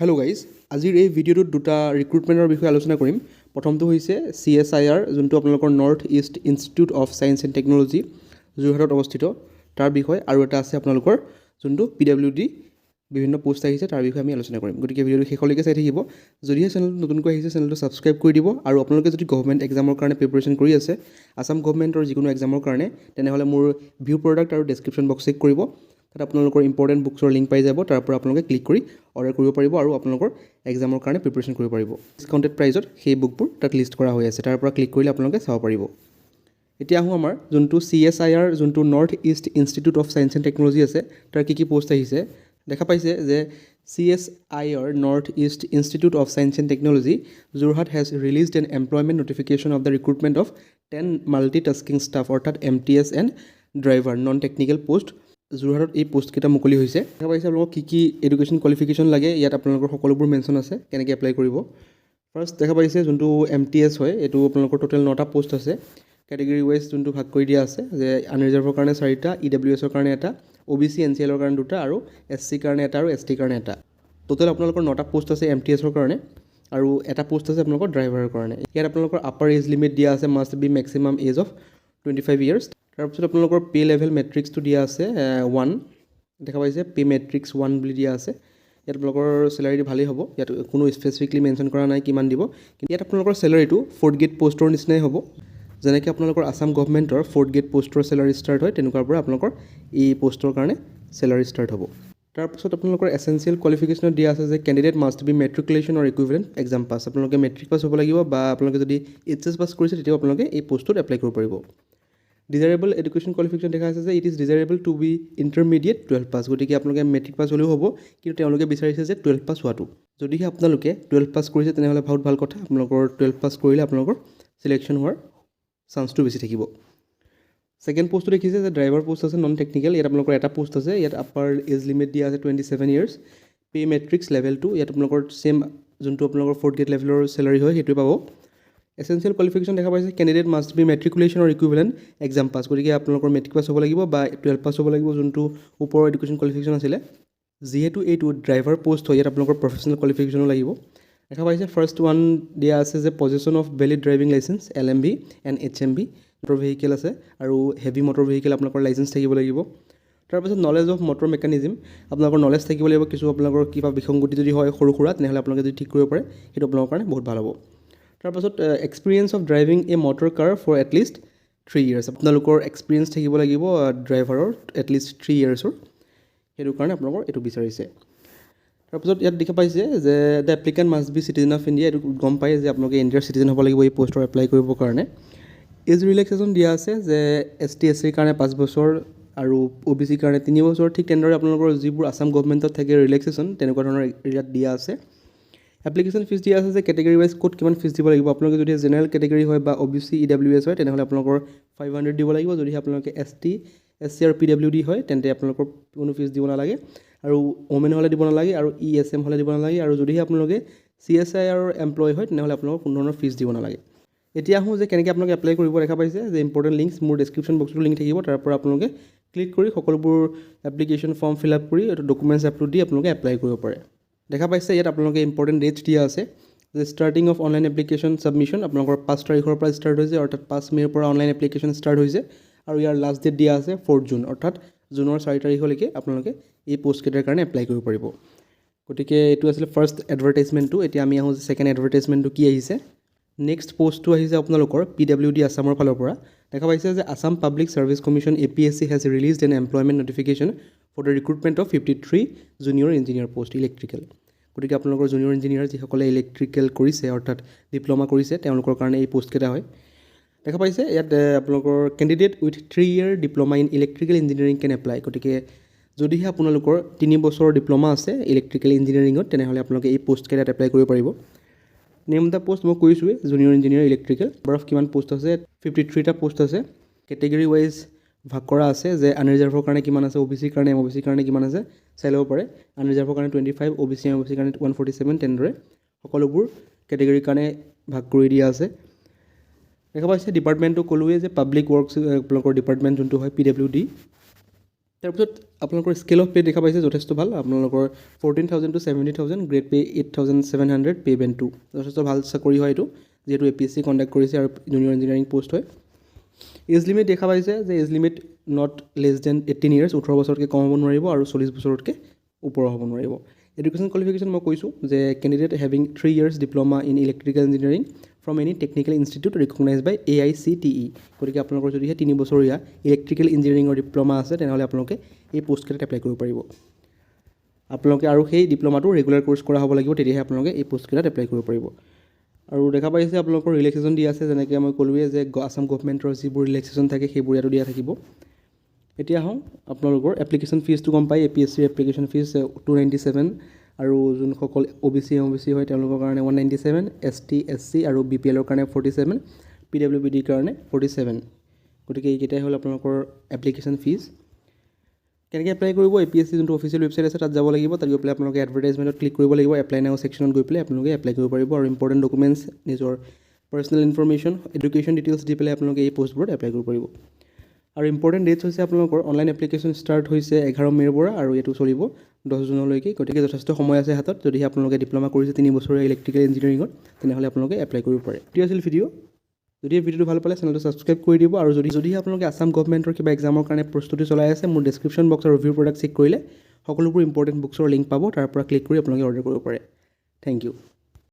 Hello' guys, আজিৰ এই ভিডিঅ'টোত দুটা ৰিক্ৰুটমেণ্টৰ বিষয়ে আলোচনা কৰিম। প্ৰথমটো হৈছে CSIR, যোনটো আপোনালোকৰ north east institute of science and technology, যোৰহাটত অৱস্থিত, তাৰ বিষয়ে। আৰু এটা আছে আপোনালোকৰ যোনটো PWD, বিভিন্ন পোষ্ট আহিছে তাৰ বিষয়ে আমি আলোচনা কৰিম। গতিকে ভিডিঅ'টো শেষলৈকে চাই থাকিব। যদিহে চেনেলটো নতুনকৈ আহিছে, চেনেলটো ছাবস্ক্ৰাইব কৰি দিব। আৰু আপোনালোকে যদি গভৰ্ণমেণ্ট এক্সামৰ কাৰণে প্ৰিপেৰেশ্যন কৰি আছে, আছাম গভৰ্ণমেণ্টৰ যিকোনো এক্সামৰ কাৰণে, তেনেহ'লে মোৰ ভিউ প্ৰডাক্ট আৰু ডেছক্ৰিপশ্যন বক্স চেক কৰিব। তাত আপোনালোকৰ ইম্পৰ্টেণ্ট বুকছৰ লিংক পাই যাব, তাৰ পৰা আপোনালোকে ক্লিক কৰি অৰ্ডাৰ কৰিব পাৰিব আৰু আপোনালোকৰ এক্সামৰ কাৰণে প্ৰিপেৰেশ্যন কৰিব পাৰিব। ডিছকাউণ্টেড প্ৰাইজত সেই বুকবোৰ তাত লিষ্ট কৰা হৈ আছে, তাৰ পৰা ক্লিক কৰিলে আপোনালোকে চাব পাৰিব। এতিয়া আহোঁ আমাৰ যোনটো CSIR, যোনটো north east institute of science and technology আছে, তাৰ কি পোষ্ট আহিছে দেখা পাইছে যে CSIR north east institute of science and technology Jorhat has released an employment notification of the recruitment of 10 multitasking staff, অৰ্থাৎ MTS and driver non technical post. যোৰহাটত এই পোষ্টকেইটা মুকলি হৈছে। দেখা পাইছে আপোনালোকক কি এডুকেশ্যন কোৱালিফিকেশ্যন লাগে, ইয়াত আপোনালোকৰ সকলোবোৰ মেনশ্যন আছে, কেনেকৈ এপ্লাই কৰিব। ফাৰ্ষ্ট দেখা পাইছে যোনটো MTS হয়, এইটো আপোনালোকৰ টোটেল 9টা পোষ্ট আছে। কেটেগৰী ৱাইজ যোনটো ভাগ কৰি দিয়া আছে যে আনৰিজাৰ্ভৰ কাৰণে 4টা, EWSৰ কাৰণে এটা, OBC NCLৰ কাৰণে 2টা আৰু SC কাৰণে এটা আৰু ST কাৰণে এটা। টোটেল আপোনালোকৰ 9টা পোষ্ট আছে MTSৰ কাৰণে, আৰু এটা পোষ্ট আছে আপোনালোকৰ ড্ৰাইভাৰৰ কাৰণে। ইয়াত আপোনালোকৰ আপাৰ এজ লিমিট দিয়া আছে, must be maximum age of 25 years. তাৰপিছত আপোনালোকৰ পে লেভেল মেট্ৰিক্সটো দিয়া আছে 1, দেখা পাইছে পে মেট্ৰিক্স 1 বুলি দিয়া আছে। ইয়াত আপোনালোকৰ চেলাৰিটো ভালেই হ'ব, ইয়াত কোনো স্পেচিফিকলি মেনশ্যন কৰা নাই কিমান দিব, কিন্তু ইয়াত আপোনালোকৰ চেলাৰিটো 4th গ্ৰেড পোষ্টৰ নিচিনাই হ'ব। যেনেকৈ আপোনালোকৰ আছাম গভৰ্ণমেণ্টৰ 4th গ্ৰেড পোষ্টৰ চেলাৰি ষ্টাৰ্ট হয়, তেনেকুৱাৰ পৰা আপোনালোকৰ এই পোষ্টৰ কাৰণে চেলাৰি ষ্টাৰ্ট হ'ব। তাৰপিছত আপোনালোকৰ এছেঞ্চিয়েল কোৱালিফিকেশ্যনত দিয়া আছে যে candidate must be matriculation or equivalent exam pass. আপোনালোকে মেট্ৰিক পাছ হ'ব লাগিব, বা আপোনালোকে যদি HS পাছ কৰিছে তেতিয়াও আপোনালোকে এই পোষ্টটোত এপ্লাই কৰিব পাৰিব। ডিজাইৰেবল এডুকেশ্যন কোৱালিফিকেশ্যন দেখা আছে যে it is desirable to be intermediate 12 পাছ। গতিকে আপোনালোকে মেট্ৰিক পাছ হ'লেও হ'ব, কিন্তু তেওঁলোকে বিচাৰিছে যে 12 পাছ হোৱাটো। যদিহে আপোনালোকে 12 পাছ কৰিছে তেনেহ'লে বহুত ভাল কথা, আপোনালোকৰ 12 পাছ কৰিলে আপোনালোকৰ চিলেকশ্যন হোৱাৰ চান্সটো বেছি থাকিব। ছেকেণ্ড পোষ্টটো দেখিছে যে ড্ৰাইভাৰ পোষ্ট আছে নন টেকনিকেল। ইয়াত আপোনালোকৰ এটা পোষ্ট আছে, ইয়াত আপাৰ এজ লিমিট দিয়া আছে 27 ইয়াৰ্ছ। পে মেট্ৰিক্স লেভেল 2, ইয়াত আপোনালোকৰ ছেম যোনটো আপোনালোকৰ 4th গ্ৰেড লেভেলৰ চেলাৰি হয় সেইটোৱে পাব। এছেঞ্চিয়েল কোৱালিফিকেশ্যন দেখা পাইছে candidate must be matriculation or equivalent exam pass. গতিকে আপোনালোকৰ মেট্ৰিক পাছ হ'ব লাগিব বা 12 পাছ হ'ব লাগিব, যোনটো ওপৰৰ এডুকেশ্যন কোৱালিফিকেশ্যন আছিলে। যিহেতু এইটো ড্ৰাইভাৰ পোষ্ট হয়, ইয়াত আপোনালোকৰ প্ৰফেচনেল কোৱালিফিকেশ্যনো লাগিব। দেখা পাইছে ফাৰ্ষ্ট ওৱান দিয়া আছে যে position of valid driving licence LMV and HMV motor vehicle আছে, আৰু হেভি মটৰ ভেহিকেল আপোনালোকৰ লাইচেঞ্চ থাকিব লাগিব। তাৰপিছত নলেজ অফ মটৰ মেকানিজিম, আপোনালোকৰ নলেজ থাকিব লাগিব। কিছু আপোনালোকৰ কিবা বিসংগতি যদি হয় সৰু সুৰা, তেনেহ'লে আপোনালোকে যদি ঠিক কৰিব পাৰে সেইটো আপোনালোকৰ কাৰণে বহুত ভাল হ'ব। তাৰপাছত experience of driving a motor car for at least 3 years. আপোনালোকৰ এক্সপিৰিয়েঞ্চ থাকিব লাগিব ড্ৰাইভাৰৰ এটলিষ্ট 3 ইয়াৰ্ছৰ, সেইটো কাৰণে আপোনালোকৰ এইটো বিচাৰিছে। তাৰপিছত ইয়াত দেখা পাইছে যে the applicant must B citizen of India. এইটো গম পায় যে আপোনালোকে ইণ্ডিয়াৰ চিটিজেন হ'ব লাগিব এই পোষ্টৰ এপ্লাই কৰিবৰ কাৰণে। এজ ৰিলেক্সেশ্যন দিয়া আছে যে ST SCৰ কাৰণে 5 বছৰ আৰু OBC কাৰণে 3 বছৰ। ঠিক তেনেদৰে আপোনালোকৰ যিবোৰ আছাম গভৰ্ণমেণ্টত থাকে ৰিলেক্সেশ্যন, তেনেকুৱা ধৰণৰ ইয়াত দিয়া আছে। এপ্লিকেশ্যন ফিজ দিয়া আছে যে কেটেগৰী ৱাইজ ক'ত কিমান ফিজ দিব লাগিব। আপোনালোকে যদি জেনেৰেল কেটেগৰী হয় বা OBC EWS হয়, তেনেহ'লে আপোনালোকৰ 500 দিব লাগিব। যদিহে আপোনালোকে ST SC আৰু PWD হয়, তেন্তে আপোনালোকৰ কোনো ফিজ দিব নালাগে, আৰু ওমেন হ'লে দিব নালাগে, আৰু ESM হ'লে দিব নালাগে। আৰু যদিহে আপোনালোকে CSIR এমপ্লয় হয়, তেনেহ'লে আপোনালোকৰ কোনো ধৰণৰ ফিজ দিব নালাগে। এতিয়া আহোঁ যে কেনেকৈ আপোনালোকে এপ্লাই কৰিব। দেখা পাইছে যে ইম্পৰ্টেণ্ট লিংকছ মোৰ ডেছক্ৰিপশ্যন বক্সটো লিংক থাকিব, তাৰ পৰা আপোনালোকে ক্লিক কৰি সকলোবোৰ এপ্লিকেশ্যন ফৰ্ম ফিল আপ কৰি ডকুমেণ্টছ আপলোড দি আপোনালোকে এপ্লাই কৰিব পাৰে। দেখা পাইছে ইয়াত আপোনালোকে ইম্পৰ্টেণ্ট ডেটছ দিয়া আছে যে starting of online application submission আপোনালোকৰ 5 তাৰিখৰ পৰা ষ্টাৰ্ট হৈছে, অৰ্থাৎ 5 মে'ৰ পৰা অনলাইন এপ্লিকেশ্যন ষ্টাৰ্ট হৈছে, আৰু ইয়াৰ লাষ্ট ডেট দিয়া আছে 4 জুন, অৰ্থাৎ জুনৰ 4 তাৰিখলৈকে আপোনালোকে এই পোষ্টকেইটাৰ কাৰণে এপ্লাই কৰিব পাৰিব। গতিকে এইটো আছিলে ফাৰ্ষ্ট এডভাৰটাইজমেণ্টটো। এতিয়া আমি আহোঁ যে ছেকেণ্ড এডভাৰটাইজমেণ্টটো কি আহিছে। নেক্সট পোষ্টটো আহিছে আপোনালোকৰ PWD আছামৰ ফালৰ পৰা। দেখা পাইছে যে Assam public service commission APSC has released an employment notification for the recruitment of 53 junior engineer post electrical. গতিকে আপোনালোকৰ জুনিয়ৰ ইঞ্জিনিয়াৰ যিসকলে ইলেক্ট্ৰিকেল কৰিছে, অৰ্থাৎ ডিপ্ল'মা কৰিছে, তেওঁলোকৰ কাৰণে এই পোষ্টকেইটা হয়। দেখা পাইছে ইয়াত আপোনালোকৰ candidate with 3 year diploma in electrical engineering can apply. গতিকে যদিহে আপোনালোকৰ 3 বছৰৰ ডিপ্ল'মা আছে ইলেক্ট্ৰিকেল ইঞ্জিনিয়াৰিঙত, তেনেহ'লে আপোনালোকে এই পোষ্টকেইটাত এপ্লাই কৰিব পাৰিব। নেম দ্য পোষ্ট মই কৈছোঁৱেই, junior engineer electrical. Number of কিমান পোষ্ট আছে, 53টা পোষ্ট আছে। কেটেগৰী ৱাইজ ভাগ কৰা আছে যে আনৰিজাৰ্ভৰ কাৰণে কিমান আছে, OBC কাৰণে MOBC কাৰণে কিমান আছে চাই ল'ব পাৰে। আনৰিজাৰ্ভৰ কাৰণে 25, OBC MOBC কাৰণে 147, তেনেদৰে সকলোবোৰ কেটেগৰীৰ কাৰণে ভাগ কৰি দিয়া আছে। দেখা পাইছে ডিপাৰ্টমেণ্টটো ক'লোৱেই যে পাব্লিক ৱৰ্কছ আপোনালোকৰ ডিপাৰ্টমেণ্ট যোনটো হয় PWD। তাৰপিছত আপোনালোকৰ স্কেল অফ পে দেখা পাইছে যথেষ্ট ভাল আপোনালোকৰ 14,000 to 70,000 grade pay 8,700 pay Ben 2 যথেষ্ট ভাল চাকৰি হয় এইটো যিহেতু APSC কণ্ডাক্ট কৰিছে আৰু জুনিয়ৰ ইঞ্জিনিয়াৰিং পোষ্ট হয় এজ লিমিট দেখা পাইছে যে age limit not less than 18 years 18 বছৰতকৈ কম হ'ব নোৱাৰিব আৰু 40 বছৰতকৈ ওপৰ হ'ব নোৱাৰিব এডুকেশ্যন কোৱালিফিকেশ্যন মই কৈছোঁ যে candidate having 3 years diploma in electrical engineering from any technical institute recognize by AICTE গতিকে আপোনালোকৰ যদিহে 3 বছৰীয়া ইলেক্ট্ৰিকেল ইঞ্জিনিয়াৰিঙৰ ডিপ্ল'মা আছে তেনেহ'লে আপোনালোকে এই পোষ্টকেইটাত এপ্লাই কৰিব পাৰিব আপোনালোকে আৰু সেই ডিপ্ল'মাটো ৰেগুলাৰ কোৰ্চ কৰা হ'ব লাগিব তেতিয়াহে আপোনালোকে এই পোষ্টকেইটাত এপ্লাই কৰিব পাৰিব আৰু দেখা পাইছে আপোনালোকৰ ৰিলেক্সেশ্যন দিয়া আছে যেনেকৈ মই ক'লোৱে যে আসাম গভৰ্ণমেণ্টৰ যিবোৰ ৰিলেক্সেশ্যন থাকে সেইবোৰ ইয়াতো দিয়া থাকিব এতিয়া আহোঁ আপোনালোকৰ এপ্লিকেশ্যন ফিজটো গম পাই APSCৰ এপ্লিকেশ্যন ফিজ 297 আৰু যোনসকল OBC হয় তেওঁলোকৰ কাৰণে 197 ST SC আৰু BPLৰ কাৰণে 47 PWBDৰ কাৰণে 47 গতিকে এইকেইটাই হ'ল আপোনালোকৰ এপ্লিকেশ্যন ফিজ কেনেকৈ এপ্লাই কৰিব APSC যোনটো অফিচিয়েল ৱেবছাইট আছে তাত যাব লাগিব তাত গৈ পেলাই আপোনালোকে এডভাৰটাইজমেণ্টত ক্লিক কৰিব লাগিব এপ্লাই নাও ছেকশ্যনত গৈ পেলাই আপোনালোকে এপ্লাই কৰিব পাৰিব আৰু ইম্পৰ্টেণ্ট ডকুমেণ্টছ নিজৰ পাৰ্চনেল ইনফৰমেশ্যন এডুকেশ্যন ডিটেইলছ দি পেলাই আপোনালোকে এই পোষ্টবোৰত এপ্লাই কৰিব পাৰিব আৰু ইম্পৰ্টেণ্ট ডেটছ হৈছে আপোনালোকৰ অনলাইন এপ্লিকেশ্যন ষ্টাৰ্ট হৈছে 11 মে'ৰ পৰা আৰু এইটো চলিব 10 জুনলৈকে গতিকে যথেষ্ট সময় আছে হাতত যদিহে আপোনালোকে ডিপ্ল'মা কৰিছে 3 বছৰীয়া ইলেক্ট্ৰিকেল ইঞ্জিনিয়াৰিঙত তেনেহ'লে আপোনালোকে এপ্লাই কৰিব পাৰে এটি আছিল ভিডিঅ' যদি এই ভিডিঅ'টো ভাল পালে চেনেলটো ছাবস্ক্ৰাইব কৰি দিব আৰু যদিহে আপোনালোকে আসাম গভৰ্ণমেণ্টৰ কিবা এক্সামৰ কাৰণে প্ৰস্তুতি চলাই আছে মোৰ ডেছক্ৰিপশ্যন বক্স আৰু ৰিভিউ প্ৰডাক্ট চেক কৰিলে সকলোবোৰ ইম্পৰ্টেণ্ট বুকছৰ লিংক পাব তাৰ পৰা ক্লিক কৰি আপোনালোকে অৰ্ডাৰ কৰিব পাৰে থেংক ইউ